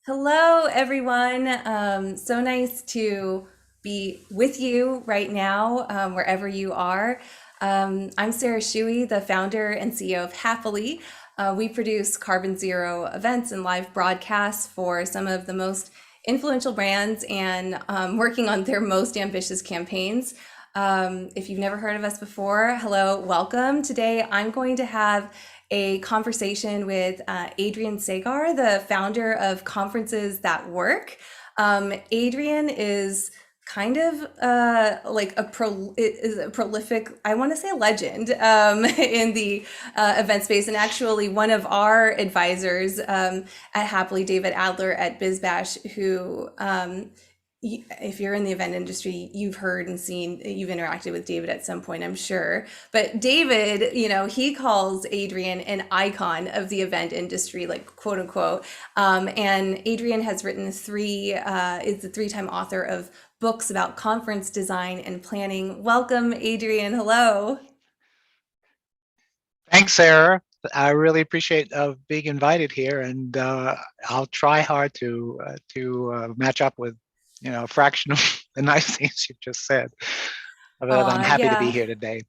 Hello, everyone. So nice to be with you right now, wherever you are. I'm Sarah Shuey, the founder and CEO of Happily. We produce carbon zero events and live broadcasts for some of the most influential brands and working on their most ambitious campaigns. If you've never heard of us before, hello, welcome. Today, I'm going to have a conversation with Adrian Segar, the founder of Conferences That Work. Adrian is kind of is a prolific, I want to say legend in the event space, and actually one of our advisors at Happily, David Adler at BizBash, who if you're in the event industry, you've heard and seen, you've interacted with David at some point, I'm sure. But David, he calls Adrian an icon of the event industry, like quote unquote. And Adrian has written is the three-time author of books about conference design and planning. Welcome, Adrian. Hello. Thanks, Sarah. I really appreciate being invited here, and I'll try hard to match up with a fraction of the nice things you've just said. But I'm happy to be Yeah. here today.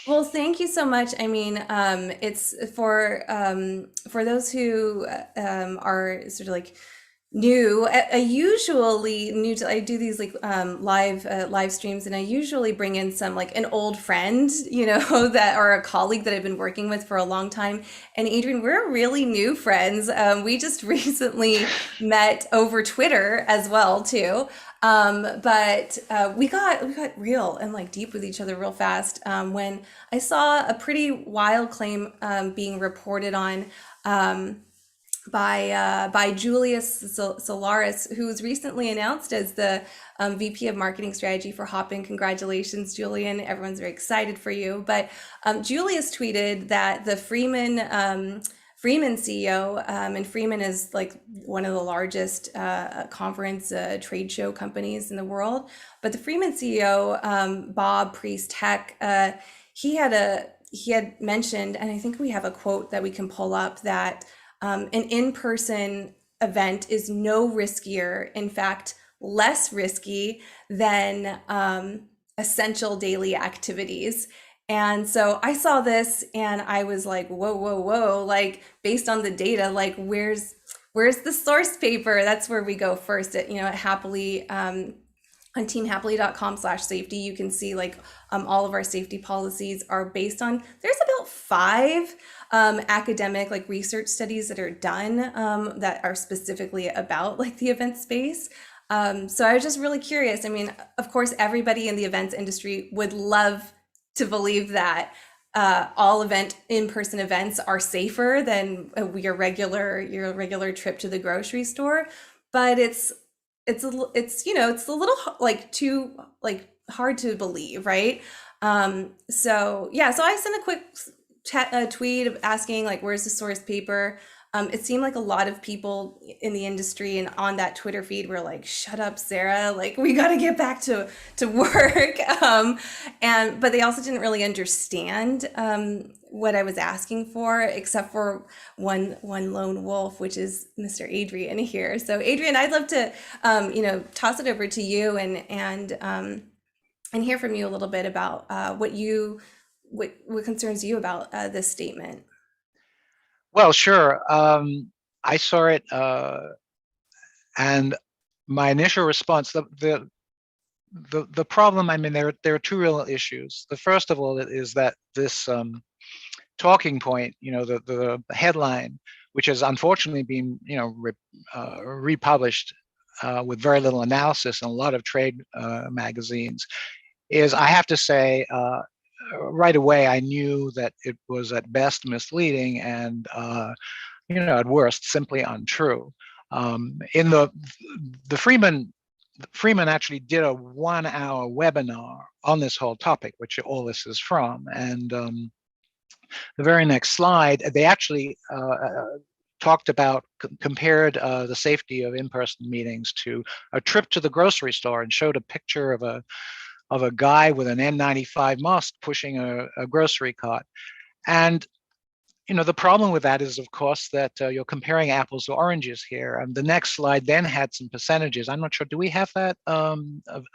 Well, thank you so much. I mean, it's for those who are sort of like new. I usually new to I do these like live streams, and I usually bring in some like an old friend, that or a colleague that I've been working with for a long time. And Adrian, we're really new friends. We just recently met over Twitter as well too. But we got real and like deep with each other real fast when I saw a pretty wild claim being reported on by Julius Solaris, who was recently announced as the VP of Marketing Strategy for Hopin. Congratulations, Julian! Everyone's very excited for you. But Julius tweeted that the Freeman CEO, and Freeman is like one of the largest conference trade show companies in the world. But the Freeman CEO, Bob Priest Heck, he had mentioned, and I think we have a quote that we can pull up, that an in-person event is no riskier, in fact, less risky than essential daily activities. And so I saw this and I was like, whoa, whoa, whoa, like based on the data, like where's the source paper? That's where we go first at Happily, on teamhappily.com/safety. You can see like all of our safety policies are based on, there's about five academic like research studies that are done that are specifically about like the event space. So I was just really curious. I mean, of course, everybody in the events industry would love to believe that all in-person events are safer than your regular trip to the grocery store, but it's a little like too like hard to believe, right? So yeah, so I sent a quick tweet asking like, where's the source paper? It seemed like a lot of people in the industry and on that Twitter feed were like, "Shut up, Sarah! Like, we got to get back to work." And but they also didn't really understand what I was asking for, except for one lone wolf, which is Mr. Adrian here. So, Adrian, I'd love to toss it over to you and hear from you a little bit about what concerns you about this statement. Well, sure. I saw it, and my initial response, the problem. I mean, there are two real issues. The first of all is that this talking point, the headline, which has unfortunately been, republished with very little analysis in a lot of trade magazines, is, I have to say, right away, I knew that it was at best misleading and, at worst, simply untrue. In the Freeman actually did a 1-hour webinar on this whole topic, which all this is from. And the very next slide, they actually talked about, compared the safety of in-person meetings to a trip to the grocery store, and showed a picture of a guy with an N95 mask pushing a grocery cart. And the problem with that is, of course, that you're comparing apples to oranges here. And the next slide then had some percentages. I'm not sure, do we have that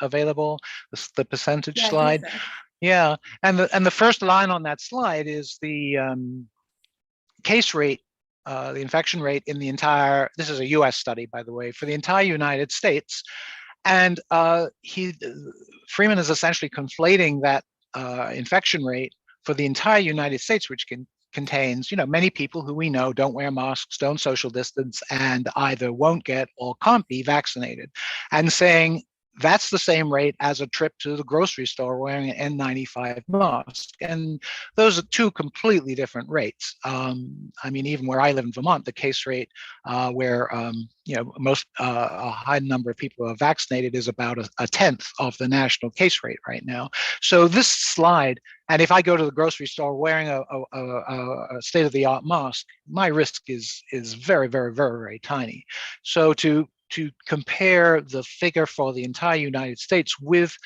available, the percentage Yeah, I think slide? so. Yeah, and the first line on that slide is the case rate, the infection rate in the entire, this is a US study, by the way, for the entire United States. And Freeman is essentially conflating that infection rate for the entire United States, which contains, many people who we know don't wear masks, don't social distance, and either won't get or can't be vaccinated, and saying that's the same rate as a trip to the grocery store wearing an N95 mask. And those are two completely different rates. I mean, even where I live in Vermont, the case rate where most a high number of people are vaccinated is about a tenth of the national case rate right now. So this slide, and if I go to the grocery store wearing a state-of-the-art mask, my risk is very, very, very, very tiny. So to compare the figure for the entire United States with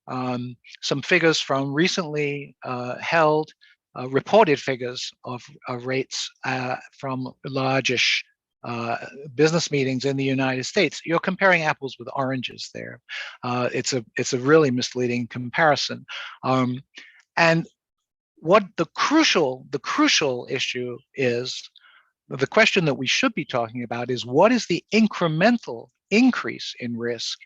some figures from recently held reported figures of rates from largish business meetings in the United States, you're comparing apples with oranges there. It's a really misleading comparison. And what the crucial issue is, the question that we should be talking about is, what is the incremental increase in risk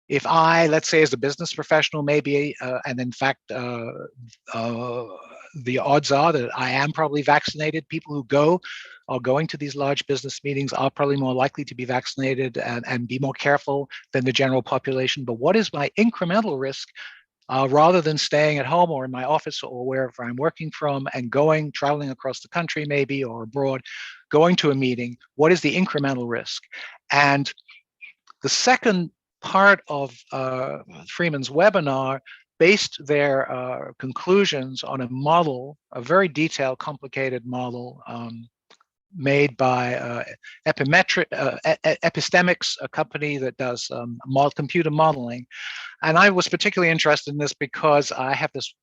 if I, let's say as a business professional, maybe, and in fact, the odds are that I am probably vaccinated. People who are going to these large business meetings are probably more likely to be vaccinated and be more careful than the general population. But what is my incremental risk rather than staying at home or in my office or wherever I'm working from and traveling across the country maybe or abroad, going to a meeting? What is the incremental risk? And the second part of Freeman's webinar based their conclusions on a model, a very detailed, complicated model made by Epistemics, a company that does computer modeling. And I was particularly interested in this because I have this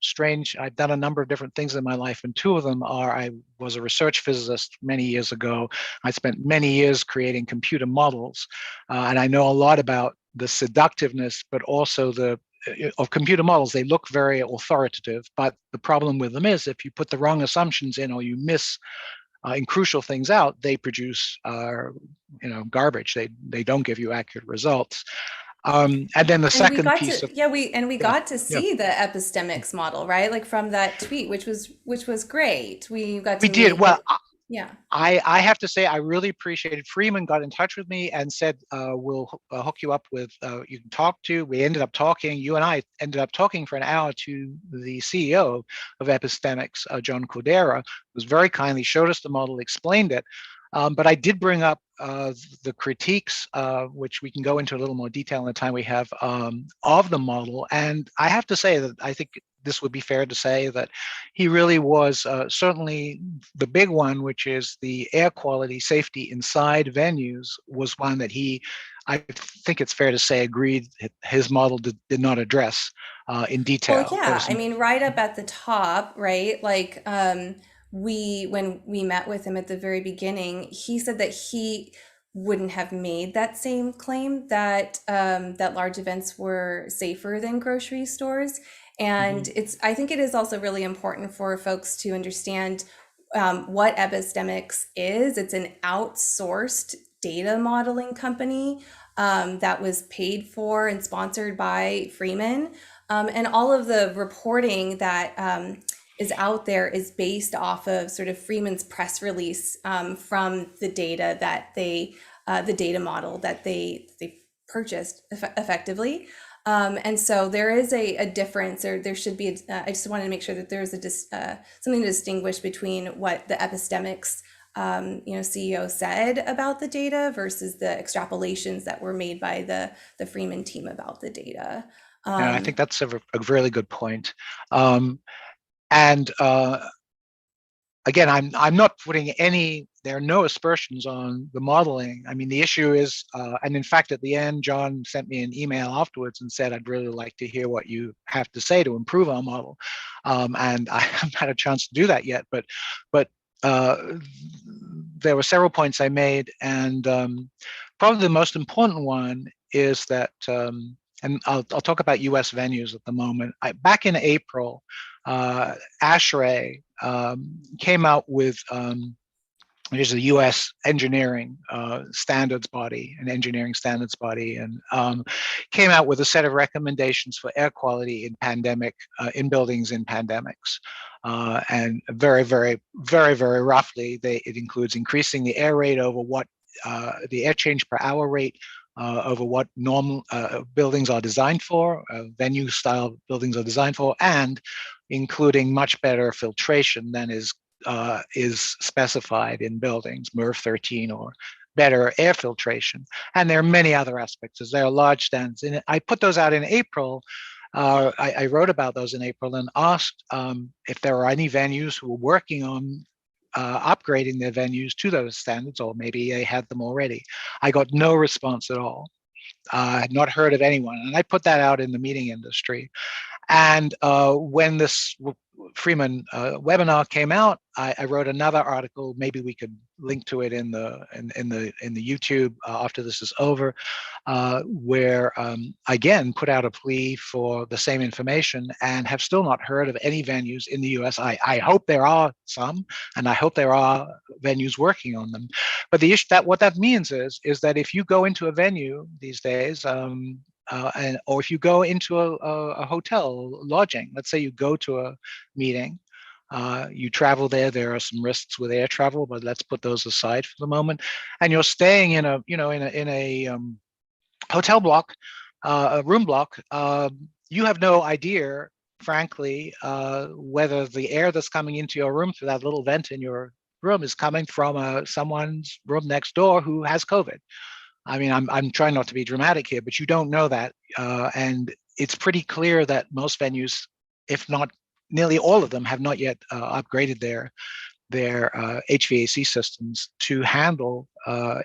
I've done a number of different things in my life, and two of them are, I was a research physicist many years ago. I spent many years creating computer models, and I know a lot about the seductiveness, but also of computer models. They look very authoritative, but the problem with them is if you put the wrong assumptions in or you miss in crucial things out, they produce garbage. They don't give you accurate results. And then the And we second got piece to, of yeah, we yeah, got to yeah. see the epistemics model, right? Like from that tweet, which was great. We got We to did. meet with, Well, yeah. I have to say I really appreciated. Freeman got in touch with me and said we'll hook you up with you can talk to. We ended up talking. You and I ended up talking for an hour to the CEO of Epistemics, John Cordera, who was very kindly showed us the model, explained it. But I did bring up the critiques, which we can go into a little more detail in the time we have, of the model. And I have to say that I think this would be fair to say that he really was certainly the big one, which is the air quality safety inside venues, was one that I think it's fair to say, agreed his model did not address in Well, detail. There yeah, was I some, mean, right up at the top, right? Like, when we met with him at the very beginning, he said that he wouldn't have made that same claim that that large events were safer than grocery stores. And Mhm. I think it is also really important for folks to understand what Epistemics is. It's an outsourced data modeling company that was paid for and sponsored by Freeman. And all of the reporting that is out there is based off of sort of Freeman's press release from the data that the data model that they purchased effectively. And so there is a difference, or there should be. I just wanted to make sure that there is something to distinguish between what the Epistemics CEO said about the data versus the extrapolations that were made by the Freeman team about the data. Yeah, I think that's a really good point. And again, I'm not putting there are no aspersions on the modeling. I mean, the issue is, and in fact, at the end, John sent me an email afterwards and said, I'd really like to hear what you have to say to improve our model. And I haven't had a chance to do that yet, but there were several points I made, and probably the most important one is that, and I'll talk about U.S. venues at the moment. Back in April, ASHRAE came out with, which is a U.S. engineering standards body, an engineering standards body, and came out with a set of recommendations for air quality in buildings in pandemics. And very roughly, it includes increasing the air rate over what the air change per hour rate over what normal buildings are designed for, venue style buildings are designed for, and including much better filtration than is specified in buildings, MERV 13 or better air filtration. And there are many other aspects, as there are large standards. And I put those out in April. I wrote about those in April and asked if there are any venues who were working on upgrading their venues to those standards, or maybe they had them already. I got no response at all. I had not heard of anyone. And I put that out in the meeting industry. And when this Freeman webinar came out, I wrote another article. Maybe we could link to it in the YouTube after this is over, where again put out a plea for the same information, and have still not heard of any venues in the U.S. I hope there are some, and I hope there are venues working on them. But the issue what that means is that if you go into a venue these days, or if you go into a hotel lodging, let's say you go to a meeting, you travel there. There are some risks with air travel, but let's put those aside for the moment. And you're staying in a hotel block, a room block. You have no idea, frankly, whether the air that's coming into your room through that little vent in your room is coming from someone's room next door who has COVID. I mean, I'm trying not to be dramatic here, but you don't know that. And it's pretty clear that most venues, if not nearly all of them, have not yet upgraded their HVAC systems to handle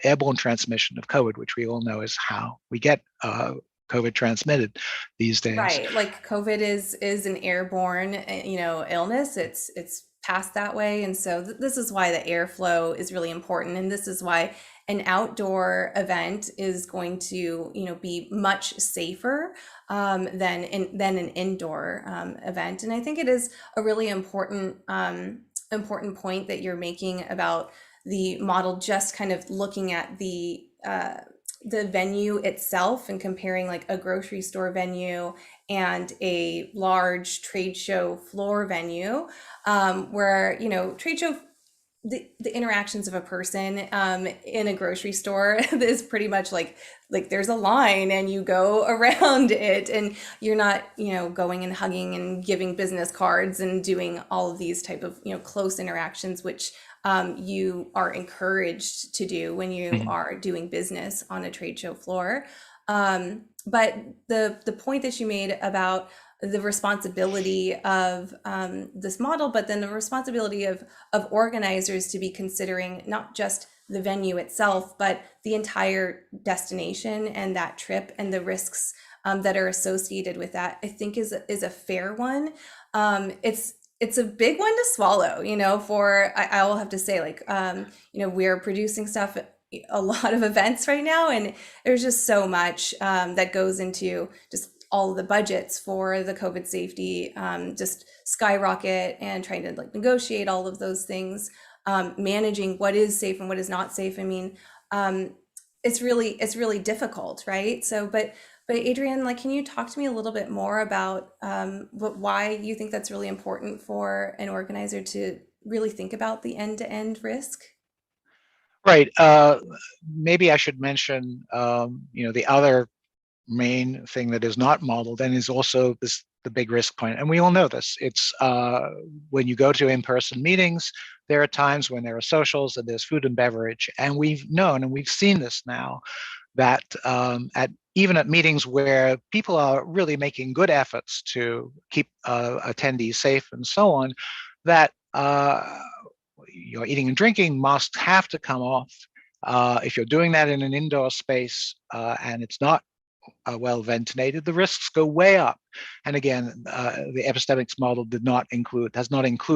airborne transmission of COVID, which we all know is how we get COVID transmitted these days. Right, like COVID is an airborne, illness. It's passed that way, and so this is why the airflow is really important, and this is why an outdoor event is going to, be much safer than an indoor event. And I think it is a really important point that you're making about the model, just kind of looking at the venue itself and comparing like a grocery store venue and a large trade show floor venue, where trade show, the interactions of a person in a grocery store is pretty much like there's a line and you go around it, and you're not going and hugging and giving business cards and doing all of these type of close interactions, which you are encouraged to do when you are doing business on a trade show floor. But the point that you made about the responsibility of this model, but then the responsibility of organizers to be considering not just the venue itself, but the entire destination and that trip and the risks that are associated with that, I think is a fair one. It's a big one to swallow, I will have to say, like, we're producing stuff, a lot of events right now, and there's just so much that goes into just all of the budgets for the COVID safety, just skyrocket, and trying to like negotiate all of those things, managing what is safe and what is not safe. I mean, it's really difficult, right? So, but Adrian, like, can you talk to me a little bit more about why you think that's really important for an organizer to really think about the end-to-end risk? Right. Maybe I should mention, the other main thing that is not modeled and is also the big risk point. And we all know this. It's when you go to in-person meetings, there are times when there are socials and there's food and beverage. And we've known, and we've seen this now, that even at meetings where people are really making good efforts to keep attendees safe and so on, that your eating and drinking masks have to come off. If you're doing that in an indoor space and it's not well ventilated, the risks go way up. And again, the epistemics model does not include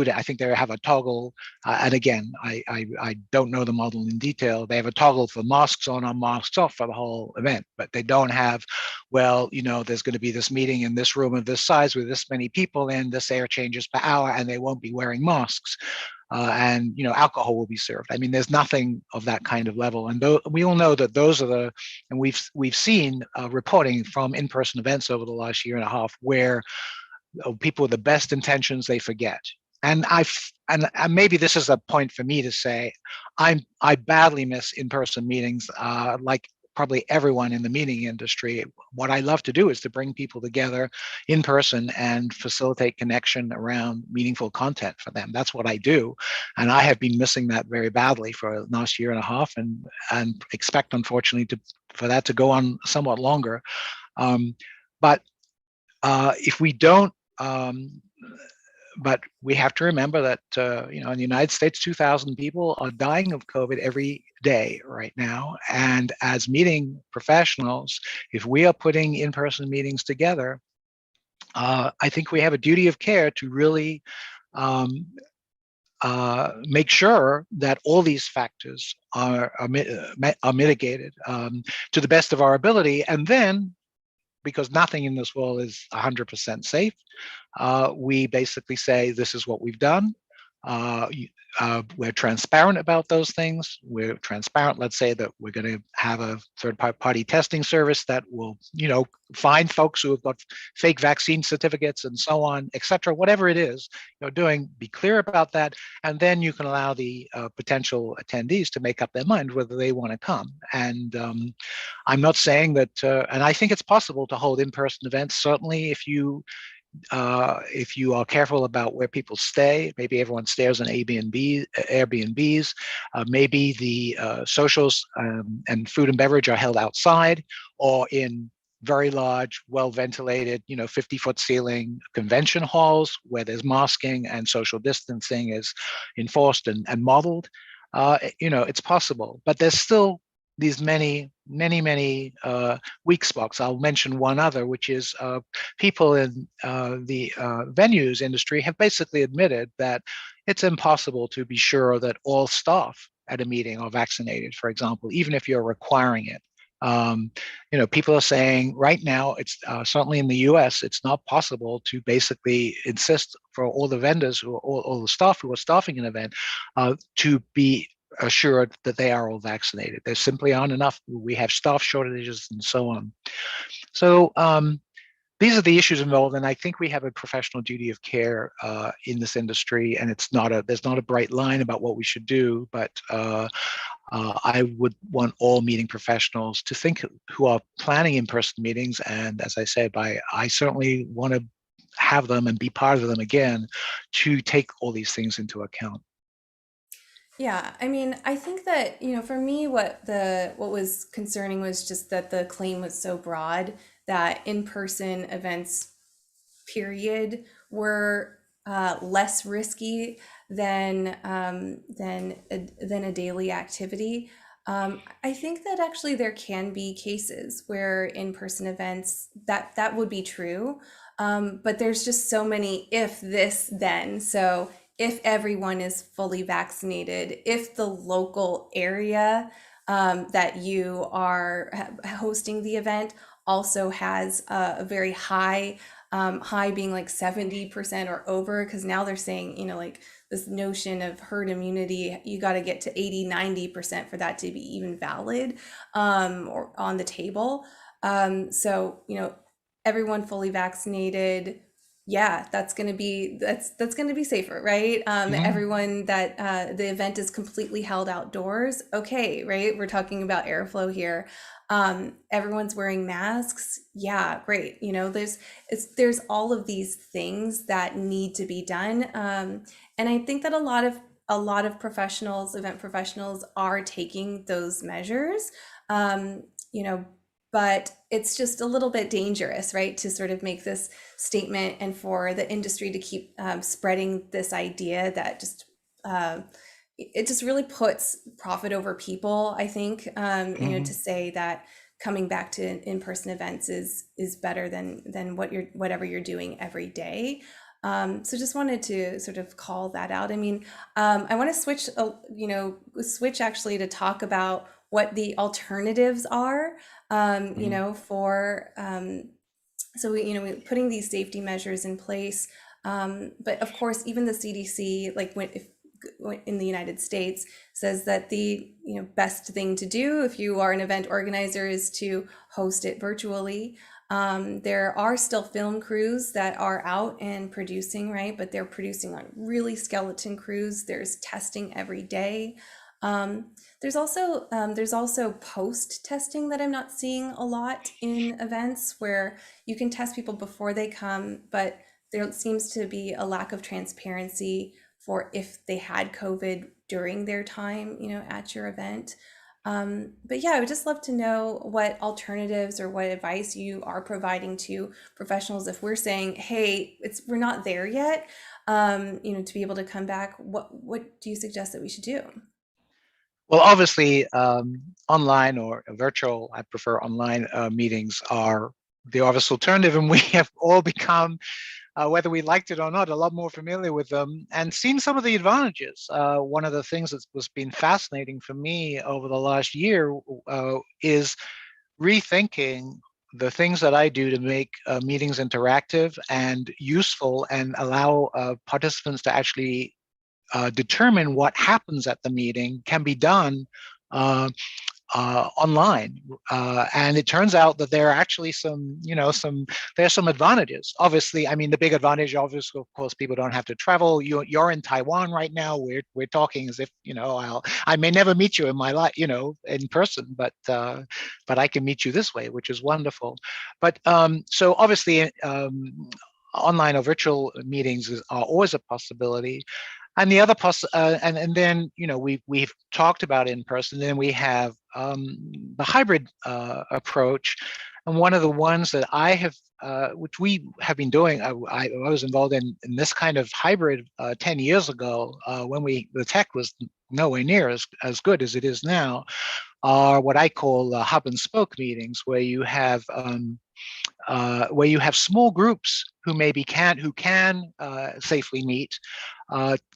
it. I think they have a toggle. And again, I don't know the model in detail. They have a toggle for masks on or masks off for the whole event, but they don't have, well, there's going to be this meeting in this room of this size with this many people in, this air changes per hour, and they won't be wearing masks. And alcohol will be served. I mean, there's nothing of that kind of level, and we all know that those are and we've seen reporting from in-person events over the last year and a half where people with the best intentions, they forget. And and maybe this is a point for me to say, I badly miss in-person meetings, like probably everyone in the meeting industry. What I love to do is to bring people together in person and facilitate connection around meaningful content for them. That's what I do. And I have been missing that very badly for the last year and a half, and expect, unfortunately, for that to go on somewhat longer. But if we don't, but we have to remember that in the United States, 2,000 people are dying of COVID every day right now. And as meeting professionals, if we are putting in-person meetings together, I think we have a duty of care to really make sure that all these factors are mitigated to the best of our ability. And then, because nothing in this world is 100% safe, we basically say, this is what we've done. We're transparent about those things. We're transparent. Let's say that we're going to have a third-party testing service that will, find folks who have got fake vaccine certificates and so on, et cetera, whatever it is you're doing, be clear about that. And then you can allow the potential attendees to make up their mind whether they want to come. And I'm not saying that, and I think it's possible to hold in-person events, certainly if you are careful about where people stay. Maybe everyone stays on Airbnbs. Maybe the socials and food and beverage are held outside or in very large, well-ventilated, 50-foot ceiling convention halls where there's masking and social distancing is enforced and modeled. It's possible, but there's still these many weak spots. I'll mention one other, which is people in the venues industry have basically admitted that it's impossible to be sure that all staff at a meeting are vaccinated, for example, even if you're requiring it. People are saying right now, it's certainly in the US, it's not possible to basically insist for all the vendors or all the staff who are staffing an event to be assured that they are all vaccinated. There simply aren't enough. We have staff shortages and so on. So these are the issues involved, and I think we have a professional duty of care in this industry. And there's not a bright line about what we should do, but I would want all meeting professionals to think, who are planning in-person meetings, and as I said, I certainly want to have them and be part of them again, to take all these things into account. Yeah, I mean, I think that, for me, what was concerning was just that the claim was so broad that in-person events, period, were less risky than a daily activity. I think that actually there can be cases where in-person events, that would be true, but there's just so many if this then. So if everyone is fully vaccinated, if the local area that you are hosting the event also has a very high, high being like 70% or over, because now they're saying, like this notion of herd immunity, you got to get to 80-90% for that to be even valid or on the table. So, everyone fully vaccinated, yeah, that's going to be safer, right? Mhm. Everyone that the event is completely held outdoors, okay, right? We're talking about airflow here. Everyone's wearing masks, yeah, great. There's all of these things that need to be done, and I think that a lot of professionals, event professionals, are taking those measures. Um, you know, but it's just a little bit dangerous, right, to sort of make this statement and for the industry to keep spreading this idea that just it just really puts profit over people, I think, to Mhm. say that coming back to in-person events is better than whatever you're doing every day. So just wanted to sort of call that out. I mean, I want to switch actually to talk about what the alternatives are, Mhm. for so we're putting these safety measures in place. But of course, even the CDC, like in the United States, says that the best thing to do if you are an event organizer is to host it virtually. There are still film crews that are out and producing, right? But they're producing on really skeleton crews. There's testing every day. Um, there's also post testing that I'm not seeing a lot in events, where you can test people before they come, but there seems to be a lack of transparency for if they had COVID during their time, at your event. But yeah, I would just love to know what alternatives or what advice you are providing to professionals if we're saying, hey, we're not there yet, to be able to come back. What do you suggest that we should do? Well, obviously, online or virtual, I prefer online meetings are the obvious alternative, and we have all become, whether we liked it or not, a lot more familiar with them and seen some of the advantages. One of the things that was been fascinating for me over the last year is rethinking the things that I do to make meetings interactive and useful and allow participants to actually determine what happens at the meeting can be done uh, online. And it turns out that there are actually there's some advantages. Obviously, I mean, the big advantage, obviously, of course, people don't have to travel. You're in Taiwan right now. We're talking as if, I may never meet you in my life, in person, but I can meet you this way, which is wonderful. But so obviously, online or virtual meetings are always a possibility. And the other and then we've talked about in person. Then we have the hybrid approach, and one of the ones that I have, which we have been doing. I was involved in this kind of hybrid 10 years ago when the tech was nowhere near as good as it is now. Are what I call hub and spoke meetings, where you have small groups who can safely meet,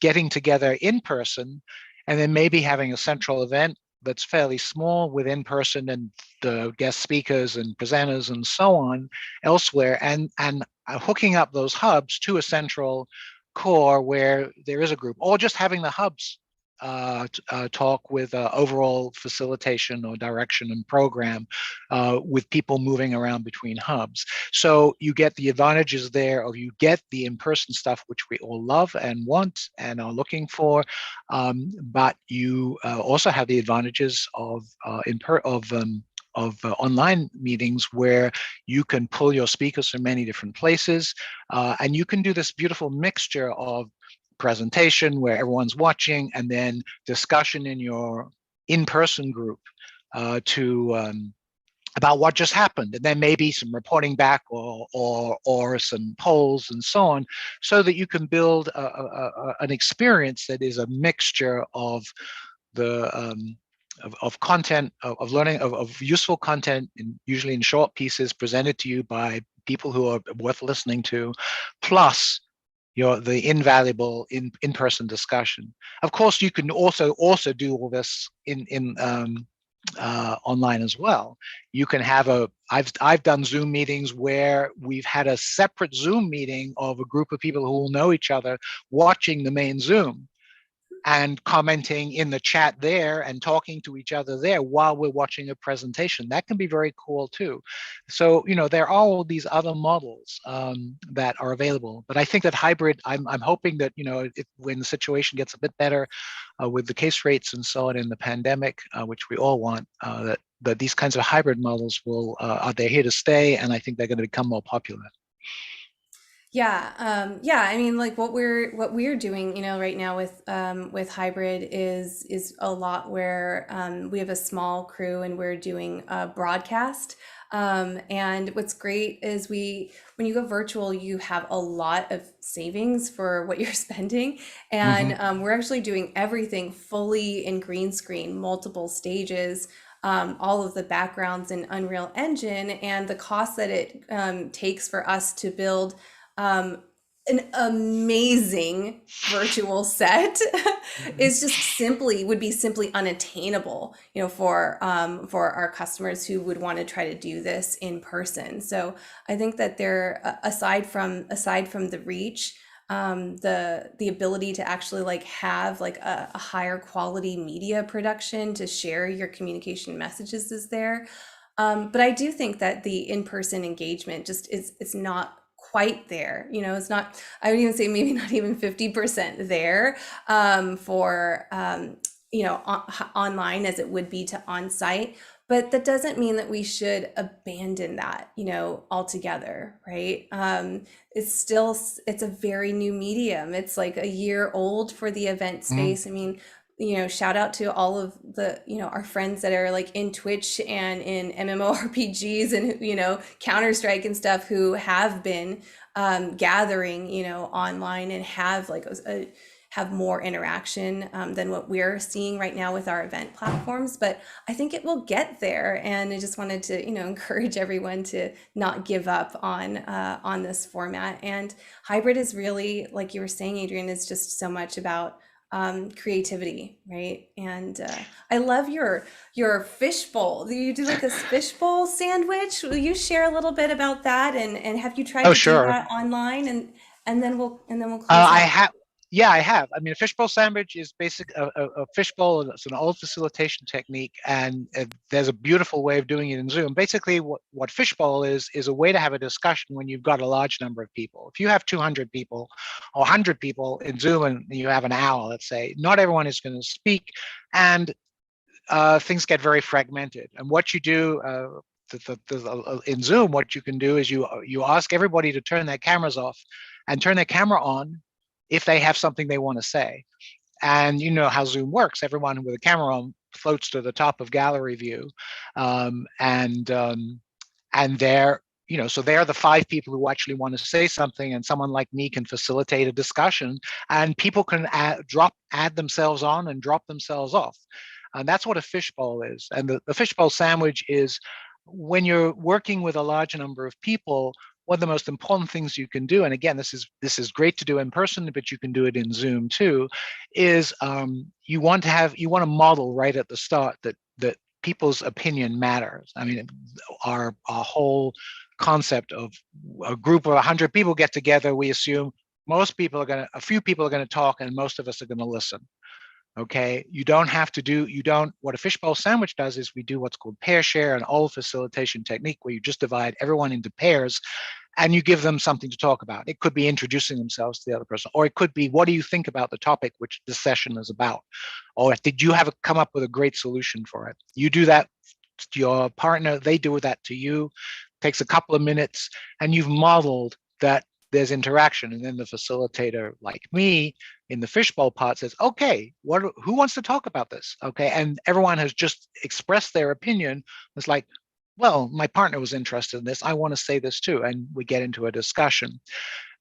getting together in person, and then maybe having a central event that's fairly small with in person and the guest speakers and presenters and so on elsewhere, and hooking up those hubs to a central core where there is a group, or just having the hubs talk with overall facilitation or direction and program with people moving around between hubs. So you get the advantages there of you get the in-person stuff, which we all love and want and are looking for, but you also have the advantages of online meetings where you can pull your speakers from many different places, and you can do this beautiful mixture of presentation where everyone's watching and then discussion in your in-person group to about what just happened, and then maybe some reporting back or some polls and so on, so that you can build an experience that is a mixture of the of content, of learning, of useful content, usually in short pieces presented to you by people who are worth listening to, plus the invaluable in-person discussion. Of course, you can also do all this in online as well. You can have I've done Zoom meetings where we've had a separate Zoom meeting of a group of people who will know each other watching the main Zoom and commenting in the chat there and talking to each other there while we're watching a presentation. That can be very cool too. So, there are all these other models that are available. But I think that hybrid, I'm hoping that, when the situation gets a bit better with the case rates and so on in the pandemic, which we all want, that these kinds of hybrid models are they're here to stay, and I think they're going to become more popular. Yeah, yeah. I mean, like what we're doing, right now with hybrid is a lot where we have a small crew and we're doing a broadcast. And what's great is when you go virtual, you have a lot of savings for what you're spending, and Hmm. we're actually doing everything fully in green screen, multiple stages. all of the backgrounds in Unreal Engine, and the cost that it takes for us to build an amazing virtual set is just simply would be simply unattainable, for our customers who would want to try to do this in person. So I think that there, aside from the reach, the ability to actually like have like a higher quality media production to share your communication messages is there. But I do think that the in-person engagement just is it's not quite there. It's not, I would even say maybe not even 50% there, for online as it would be to on-site. But that doesn't mean that we should abandon that, altogether, right? It's a very new medium. It's like a year old for the event Mm. space. I mean, shout out to all of the, our friends that are like in Twitch and in MMORPGs and, Counter-Strike and stuff, who have been gathering, online, and have like have more interaction than what we're seeing right now with our event platforms. But I think it will get there, and I just wanted to, encourage everyone to not give up on this format. And hybrid is really, like you were saying, Adrian, is just so much about creativity, right? And I love your fishbowl. You do like this fishbowl sandwich. Will you share a little bit about that? And have you tried Oh, to do sure. that online? And then we'll close I out. have, yeah, I have. I mean, a fishbowl sandwich is basic. A fishbowl. It's an old facilitation technique, and there's a beautiful way of doing it in Zoom. Basically, what fishbowl is a way to have a discussion when you've got a large number of people. If you have 200 people or 100 people in Zoom and you have an hour, let's say, not everyone is going to speak, and things get very fragmented. And what you do. In Zoom, what you can do is you ask everybody to turn their cameras off and turn their camera on if they have something they want to say. And you know how Zoom works. Everyone with a camera on floats to the top of gallery view. And they're, so they're the five people who actually want to say something, and someone like me can facilitate a discussion, and people can add themselves on and drop themselves off. And that's what a fishbowl is. And the fishbowl sandwich is when you're working with a large number of people, one of the most important things you can do, and again, this is great to do in person, but you can do it in Zoom too, is you want to model right at the start that people's opinion matters. I mean, our whole concept of a group of 100 people get together, we assume a few people are going to talk, and most of us are going to listen. Okay, what a fishbowl sandwich does is we do what's called pair share, an old facilitation technique where you just divide everyone into pairs and you give them something to talk about. It could be introducing themselves to the other person, or it could be, what do you think about the topic which this session is about? Or did you come up with a great solution for it? You do that to your partner, they do that to you. It takes a couple of minutes, and you've modeled that there's interaction. And then the facilitator, like me, in the fishbowl part says, okay, who wants to talk about this? Okay, and everyone has just expressed their opinion. It's like, well, my partner was interested in this, I want to say this too. And we get into a discussion.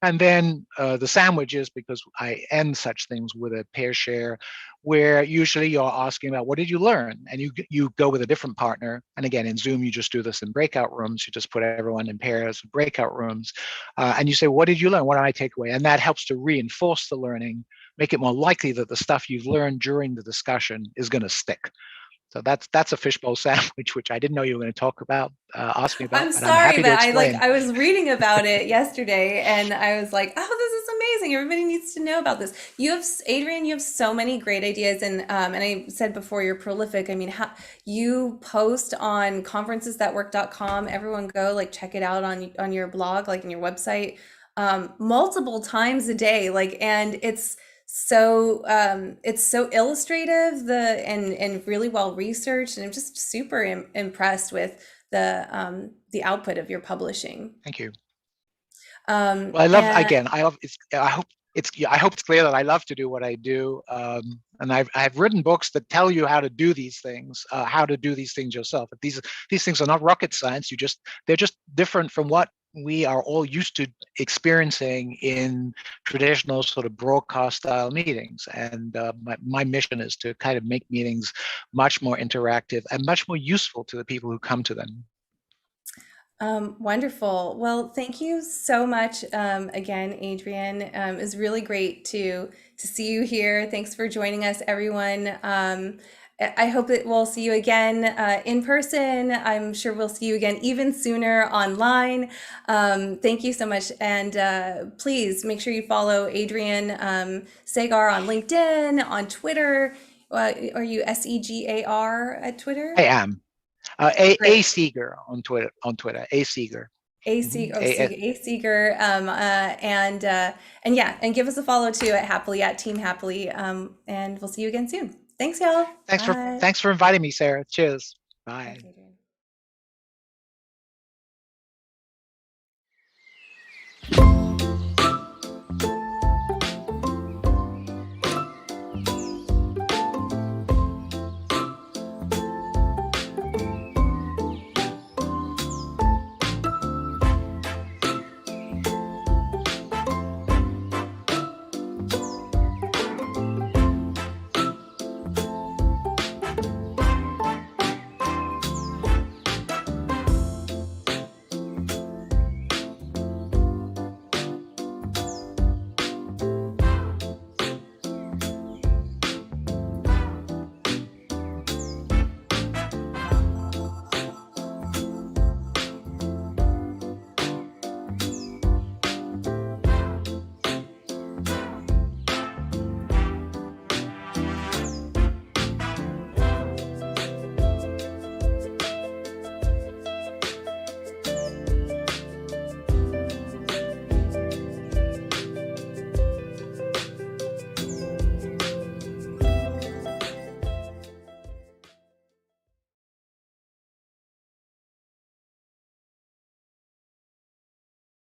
And then the sandwiches, because I end such things with a pair share, where usually you're asking about, what did you learn? And you go with a different partner. And again, in Zoom, you just do this in breakout rooms. You just put everyone in pairs, breakout rooms. And you say, what did you learn? What did I take away? And that helps to reinforce the learning, make it more likely that the stuff you've learned during the discussion is going to stick. So that's a fishbowl sandwich, which I didn't know you were going to talk about, ask me about, I'm but I'm sorry, happy to but explain. I was reading about it yesterday, and I was like, oh, this is amazing. Everybody needs to know about this. Adrian, you have so many great ideas, and I said before, you're prolific. I mean, you post on conferencesthatwork.com. Everyone go like check it out on your blog, like in your website, multiple times a day. Like, and it's so illustrative, and really well researched, and I'm just super impressed with the output of your publishing. Thank you. Um, Well, and I love it's. I hope it's clear that I love to do what I do, and I've written books that tell you how to do these things, how to do these things yourself. But these things are not rocket science. They're just different from what we are all used to experiencing in traditional sort of broadcast style meetings. And my mission is to kind of make meetings much more interactive and much more useful to the people who come to them. Wonderful. Well, thank you so much again, Adrian. It's really great to see you here. Thanks for joining us, everyone. I hope that we'll see you again in person. I'm sure we'll see you again even sooner online. Thank you so much. And please make sure you follow Adrian Segar on LinkedIn, on Twitter. Are you Segar at Twitter? I am. A Great. Seeger on Twitter. A Seeger. A Mhm. Seeger, oh, A Seeger, and yeah, and give us a follow too at Happily at Team Happily, and we'll see you again soon. Thanks, y'all. Bye. Thanks for inviting me, Sarah. Cheers. Thanks, Bye. Adrian.